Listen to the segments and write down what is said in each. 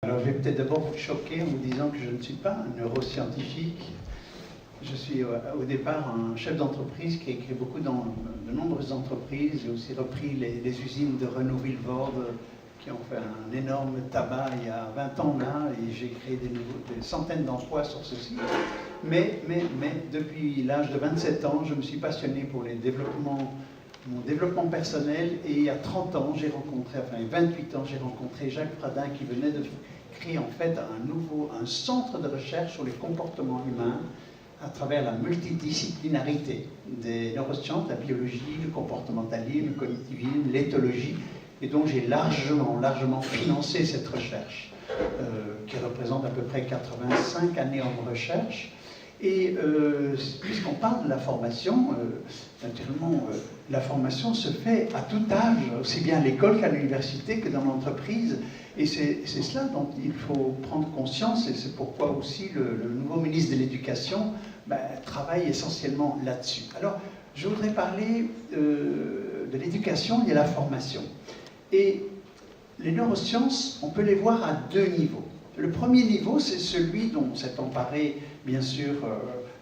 Alors je vais peut-être d'abord vous choquer en vous disant que je ne suis pas un neuroscientifique. Je suis au départ un chef d'entreprise qui a écrit beaucoup dans de nombreuses entreprises. J'ai aussi repris les usines de Renault-Villevorde qui ont fait un énorme tabac il y a 20 ans là, et j'ai créé des centaines d'emplois sur ceci. Mais depuis l'âge de 27 ans, je me suis passionné pour mon développement personnel, et il y a 30 ans, j'ai rencontré, enfin 28 ans, j'ai rencontré Jacques Pradin qui venait de créer en fait un centre de recherche sur les comportements humains à travers la multidisciplinarité des neurosciences, la biologie, le comportementalisme, le cognitivisme, l'éthologie, et donc j'ai largement financé cette recherche qui représente à peu près 85 années en recherche. Et puisqu'on parle de la formation, naturellement, la formation se fait à tout âge, aussi bien à l'école qu'à l'université que dans l'entreprise. Et c'est cela dont il faut prendre conscience, et c'est pourquoi aussi le nouveau ministre de l'Éducation travaille essentiellement là-dessus. Alors, je voudrais parler de l'éducation et de la formation. Et les neurosciences, on peut les voir à deux niveaux. Le premier niveau, c'est celui dont s'est emparé, bien sûr,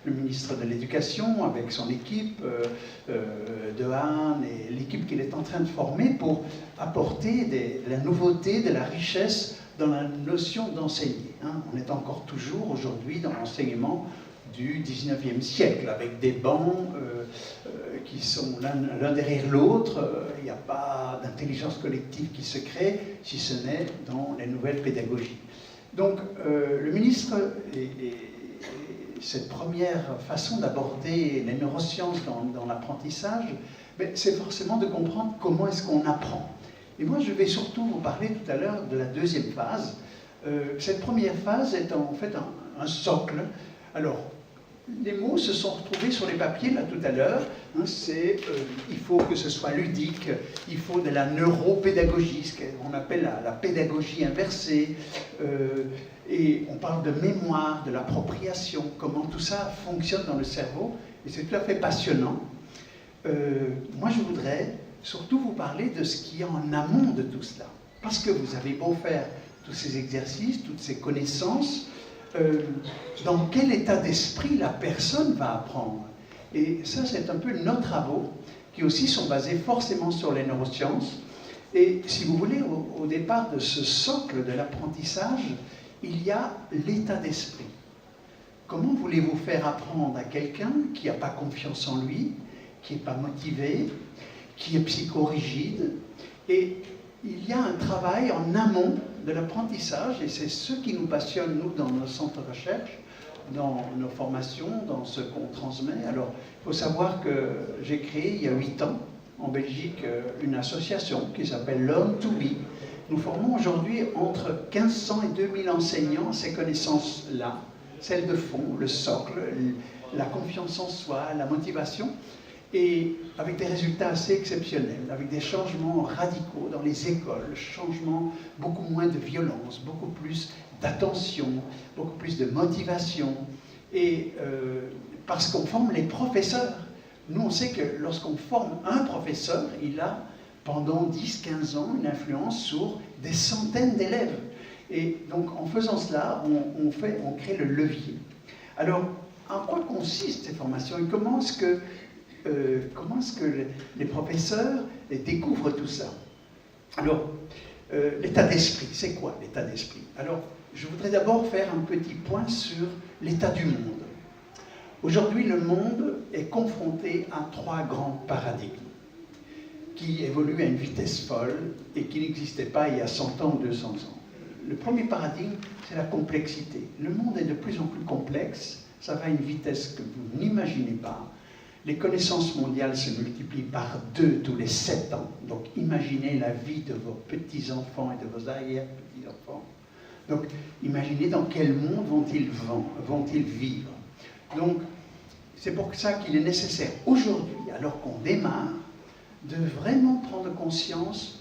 le ministre de l'Éducation avec son équipe, Dehaene, et l'équipe qu'il est en train de former pour apporter de la nouveauté, de la richesse dans la notion d'enseigner. On est encore toujours aujourd'hui dans l'enseignement du 19e siècle, avec des bancs qui sont l'un derrière l'autre. Il n'y a pas d'intelligence collective qui se crée, si ce n'est dans les nouvelles pédagogies. Donc, le ministre, et cette première façon d'aborder les neurosciences dans l'apprentissage, c'est forcément de comprendre comment est-ce qu'on apprend. Et moi, je vais surtout vous parler tout à l'heure de la deuxième phase. Cette première phase est en fait un socle. Alors, les mots se sont retrouvés sur les papiers là tout à l'heure. Il faut que ce soit ludique, il faut de la neuropédagogie, ce qu'on appelle la pédagogie inversée, et on parle de mémoire, de l'appropriation, comment tout ça fonctionne dans le cerveau, et c'est tout à fait passionnant. Moi, je voudrais surtout vous parler de ce qui est en amont de tout cela, parce que vous avez beau faire tous ces exercices, toutes ces connaissances, dans quel état d'esprit la personne va apprendre. Et ça, c'est un peu nos travaux, qui aussi sont basés forcément sur les neurosciences. Et si vous voulez, au départ de ce socle de l'apprentissage, il y a l'état d'esprit. Comment voulez-vous faire apprendre à quelqu'un qui n'a pas confiance en lui, qui n'est pas motivé, qui est psychorigide? Et il y a un travail en amont de l'apprentissage, et c'est ce qui nous passionne, nous, dans nos centres de recherche, dans nos formations, dans ce qu'on transmet. Alors, il faut savoir que j'ai créé, il y a 8 ans, en Belgique, une association qui s'appelle Learn to Be. Nous formons aujourd'hui entre 1500 et 2000 enseignants à ces connaissances-là, celles de fond, le socle, la confiance en soi, la motivation, et avec des résultats assez exceptionnels, avec des changements radicaux dans les écoles, changements, beaucoup moins de violence, beaucoup plus d'attention, beaucoup plus de motivation, et parce qu'on forme les professeurs. Nous, on sait que lorsqu'on forme un professeur, il a, pendant 10-15 ans, une influence sur des centaines d'élèves. Et donc, en faisant cela, on crée le levier. Alors, en quoi consistent ces formations et comment est-ce que les professeurs découvrent tout ça? Alors, l'état d'esprit, c'est quoi l'état d'esprit? Alors, je voudrais d'abord faire un petit point sur l'état du monde. Aujourd'hui, le monde est confronté à 3 grands paradigmes qui évoluent à une vitesse folle et qui n'existaient pas il y a 100 ans ou 200 ans. Le premier paradigme, c'est la complexité. Le monde est de plus en plus complexe, ça va à une vitesse que vous n'imaginez pas. Les connaissances mondiales se multiplient par 2 tous les 7 ans. Donc imaginez la vie de vos petits-enfants et de vos arrière-petits-enfants. Donc imaginez dans quel monde vont-ils vivre. Donc c'est pour ça qu'il est nécessaire aujourd'hui, alors qu'on démarre, de vraiment prendre conscience,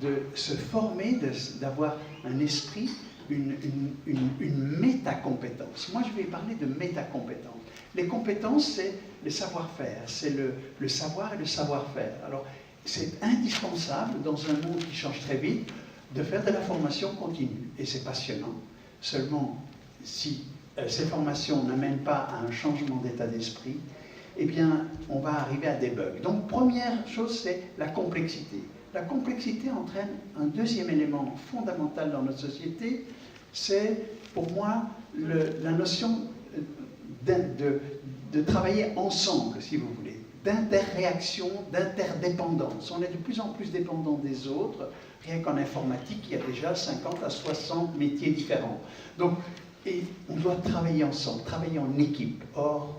de se former, d'avoir un esprit, une métacompétence. Moi je vais parler de métacompétence. Les compétences, c'est le savoir-faire, c'est le savoir et le savoir-faire. Alors, c'est indispensable, dans un monde qui change très vite, de faire de la formation continue. et c'est passionnant. Seulement, si ces formations n'amènent pas à un changement d'état d'esprit, eh bien, on va arriver à des bugs. Donc, première chose, c'est la complexité. La complexité entraîne un deuxième élément fondamental dans notre société, c'est, pour moi, la notion de travailler ensemble, si vous voulez, d'interréaction, d'interdépendance. On est de plus en plus dépendant des autres. Rien qu'en informatique, il y a déjà 50 à 60 métiers différents. Donc, et on doit travailler ensemble, travailler en équipe. Or,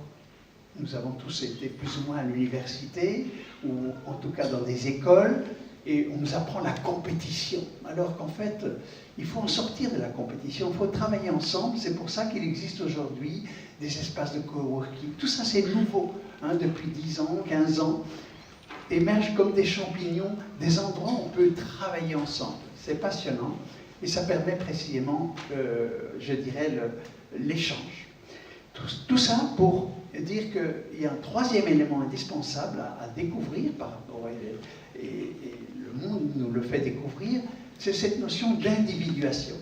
nous avons tous été plus ou moins à l'université, ou en tout cas dans des écoles, et on nous apprend la compétition. Alors qu'en fait, il faut en sortir de la compétition, il faut travailler ensemble. C'est pour ça qu'il existe aujourd'hui des espaces de coworking. Tout ça, c'est nouveau. Hein, depuis 10 ans, 15 ans, émergent comme des champignons, des endroits où on peut travailler ensemble. C'est passionnant, et ça permet précisément, je dirais, l'échange. Tout ça pour dire qu'il y a un troisième élément indispensable à découvrir par rapport et le monde nous le fait découvrir, c'est cette notion d'individuation.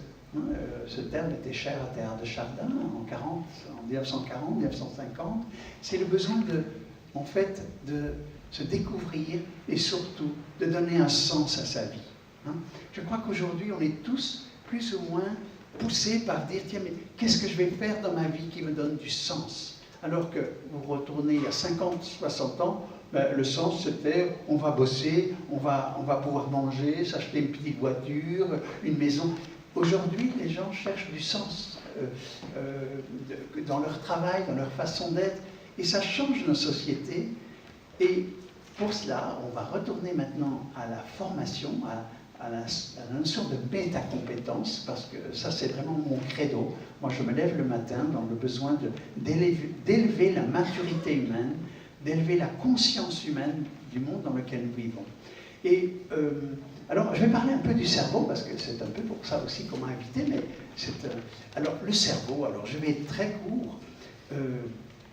Ce terme était cher à Teilhard de Chardin en 1940, 1950. C'est le besoin en fait, de se découvrir et surtout de donner un sens à sa vie. Je crois qu'aujourd'hui, on est tous plus ou moins poussés par dire, tiens, mais qu'est-ce que je vais faire dans ma vie qui me donne du sens? Alors que vous retournez il y a 50, 60 ans, ben, le sens c'était, on va bosser, on va pouvoir manger, s'acheter une petite voiture, une maison. Aujourd'hui, les gens cherchent du sens dans leur travail, dans leur façon d'être, et ça change nos sociétés. Et pour cela, on va retourner maintenant à la formation, à la notion de métacompétence, parce que ça c'est vraiment mon credo. Moi je me lève le matin dans le besoin d'élever la maturité humaine, d'élever la conscience humaine du monde dans lequel nous vivons. Et alors je vais parler un peu du cerveau, parce que c'est un peu pour ça aussi qu'on m'a invité, mais alors le cerveau, alors je vais être très court.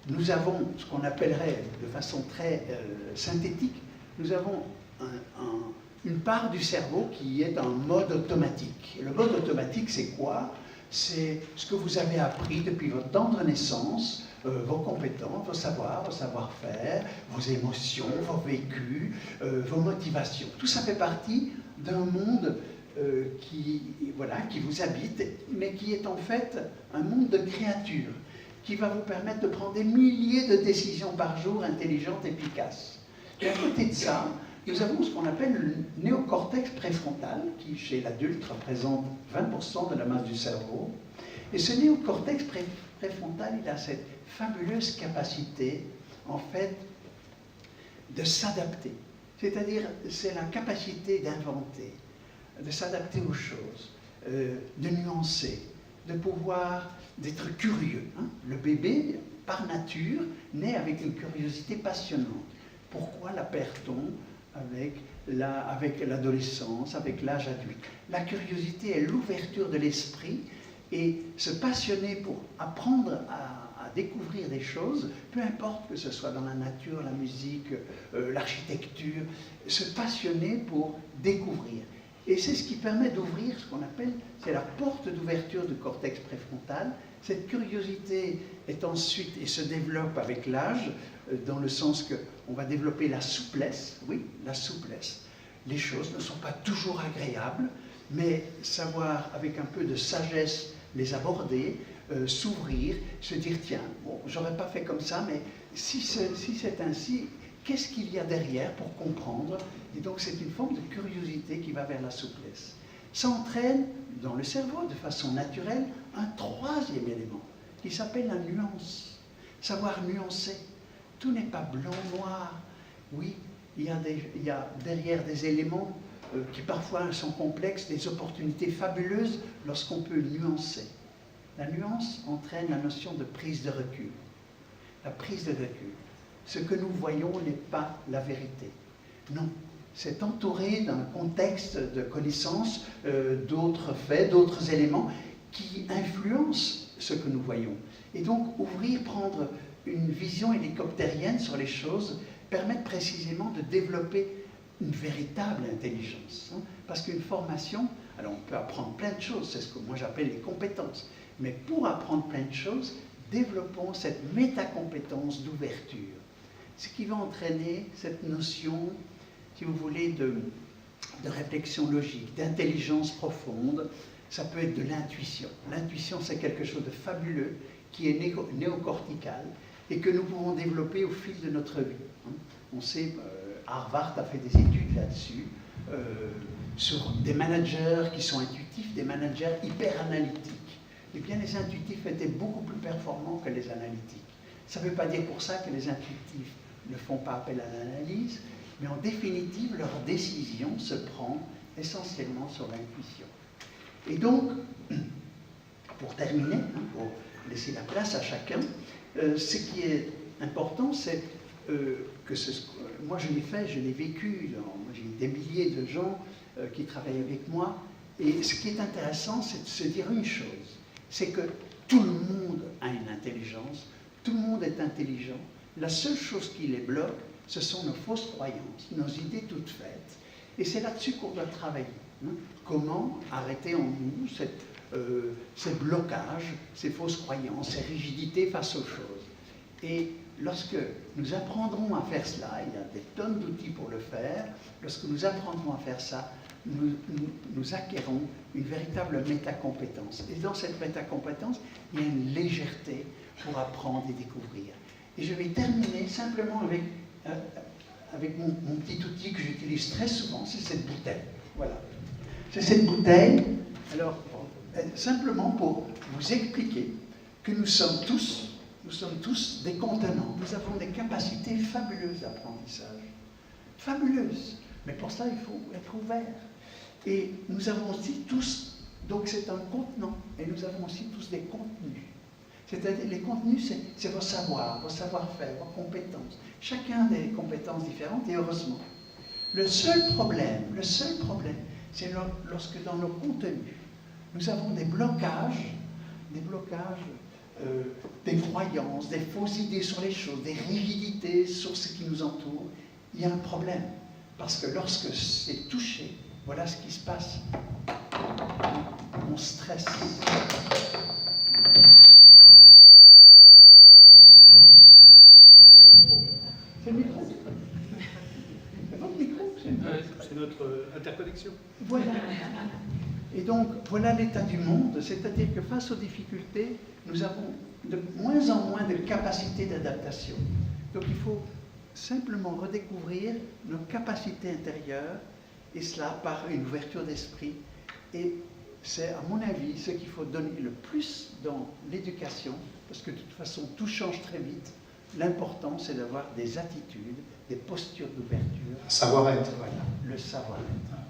Nous avons ce qu'on appellerait de façon très synthétique, nous avons une part du cerveau qui est en mode automatique. Et le mode automatique, c'est quoi? C'est ce que vous avez appris depuis votre tendre naissance, vos compétences, vos savoirs, vos savoir-faire, vos émotions, vos vécus, vos motivations. Tout ça fait partie d'un monde qui vous habite, mais qui est en fait un monde de créatures, qui va vous permettre de prendre des milliers de décisions par jour intelligentes et efficaces. Et à côté de ça, nous avons ce qu'on appelle le néocortex préfrontal, qui chez l'adulte représente 20% de la masse du cerveau. Et ce néocortex préfrontal, il a cette fabuleuse capacité, en fait, de s'adapter. C'est-à-dire, c'est la capacité d'inventer, de s'adapter aux choses, de nuancer, de pouvoir, d'être curieux. Le bébé, par nature, naît avec une curiosité passionnante. Pourquoi la perd-on avec l'adolescence, avec l'âge adulte? La curiosité est l'ouverture de l'esprit, et se passionner pour apprendre à découvrir des choses, peu importe que ce soit dans la nature, la musique, l'architecture, se passionner pour découvrir. Et c'est ce qui permet d'ouvrir ce qu'on appelle, c'est la porte d'ouverture du cortex préfrontal. Cette curiosité est ensuite, et se développe avec l'âge, dans le sens qu'on va développer la souplesse, oui, la souplesse. Les choses ne sont pas toujours agréables, mais savoir, avec un peu de sagesse, les aborder, s'ouvrir, se dire, tiens, bon, j'aurais pas fait comme ça, mais si c'est ainsi, qu'est-ce qu'il y a derrière pour comprendre? Et donc c'est une forme de curiosité qui va vers la souplesse. Ça entraîne dans le cerveau, de façon naturelle, un troisième élément, qui s'appelle la nuance. Savoir nuancer. Tout n'est pas blanc-noir. Oui, il y a derrière des éléments qui parfois sont complexes, des opportunités fabuleuses lorsqu'on peut nuancer. La nuance entraîne la notion de prise de recul. La prise de recul. Ce que nous voyons n'est pas la vérité. Non, c'est entouré d'un contexte de connaissances, d'autres faits, d'autres éléments qui influencent ce que nous voyons. Et donc, prendre une vision hélicoptérienne sur les choses, permettre précisément de développer une véritable intelligence. Hein, parce qu'une formation, alors on peut apprendre plein de choses, c'est ce que moi j'appelle les compétences. Mais pour apprendre plein de choses, développons cette métacompétence d'ouverture. Ce qui va entraîner cette notion, si vous voulez, de réflexion logique, d'intelligence profonde. Ça peut être de l'intuition. L'intuition, c'est quelque chose de fabuleux qui est néocortical et que nous pouvons développer au fil de notre vie. On sait, Harvard a fait des études là-dessus, sur des managers qui sont intuitifs, des managers hyper analytiques. Eh bien, les intuitifs étaient beaucoup plus performants que les analytiques. Ça ne veut pas dire pour ça que les intuitifs ne font pas appel à l'analyse, mais en définitive, leur décision se prend essentiellement sur l'intuition. Et donc, pour terminer, pour laisser la place à chacun, ce qui est important, c'est que moi je l'ai fait, je l'ai vécu, j'ai des milliers de gens qui travaillent avec moi, et ce qui est intéressant, c'est de se dire une chose, c'est que tout le monde a une intelligence, tout le monde est intelligent, la seule chose qui les bloque, ce sont nos fausses croyances, nos idées toutes faites, et c'est là-dessus qu'on doit travailler. Hein. Comment arrêter en nous ces blocages, ces fausses croyances, ces rigidités face aux choses. Et lorsque nous apprendrons à faire cela, il y a des tonnes d'outils pour le faire, lorsque nous apprendrons à faire ça, nous acquérons une véritable métacompétence. Et dans cette métacompétence, il y a une légèreté pour apprendre et découvrir. Et je vais terminer simplement avec mon petit outil que j'utilise très souvent, c'est cette bouteille. Voilà. C'est cette bouteille, alors, simplement pour vous expliquer que nous sommes tous des contenants. Nous avons des capacités fabuleuses d'apprentissage. Fabuleuses. Mais pour ça, il faut être ouvert. Et nous avons aussi tous, donc c'est un contenant, et nous avons aussi tous des contenus. C'est-à-dire, les contenus, c'est vos savoirs, vos savoir-faire, vos compétences. Chacun a des compétences différentes, et heureusement. Le seul problème, c'est lorsque dans nos contenus, nous avons des blocages, des croyances, des fausses idées sur les choses, des rigidités sur ce qui nous entoure. Il y a un problème. Parce que lorsque c'est touché, voilà ce qui se passe. On stresse. C'est le micro. C'est votre micro. C'est notre interconnexion. Voilà. Et donc, voilà l'état du monde, c'est-à-dire que face aux difficultés, nous avons de moins en moins de capacités d'adaptation. Donc, il faut simplement redécouvrir nos capacités intérieures, et cela par une ouverture d'esprit. Et c'est, à mon avis, ce qu'il faut donner le plus dans l'éducation, parce que de toute façon, tout change très vite. L'important, c'est d'avoir des attitudes, des postures d'ouverture. Savoir-être. Voilà, le savoir-être.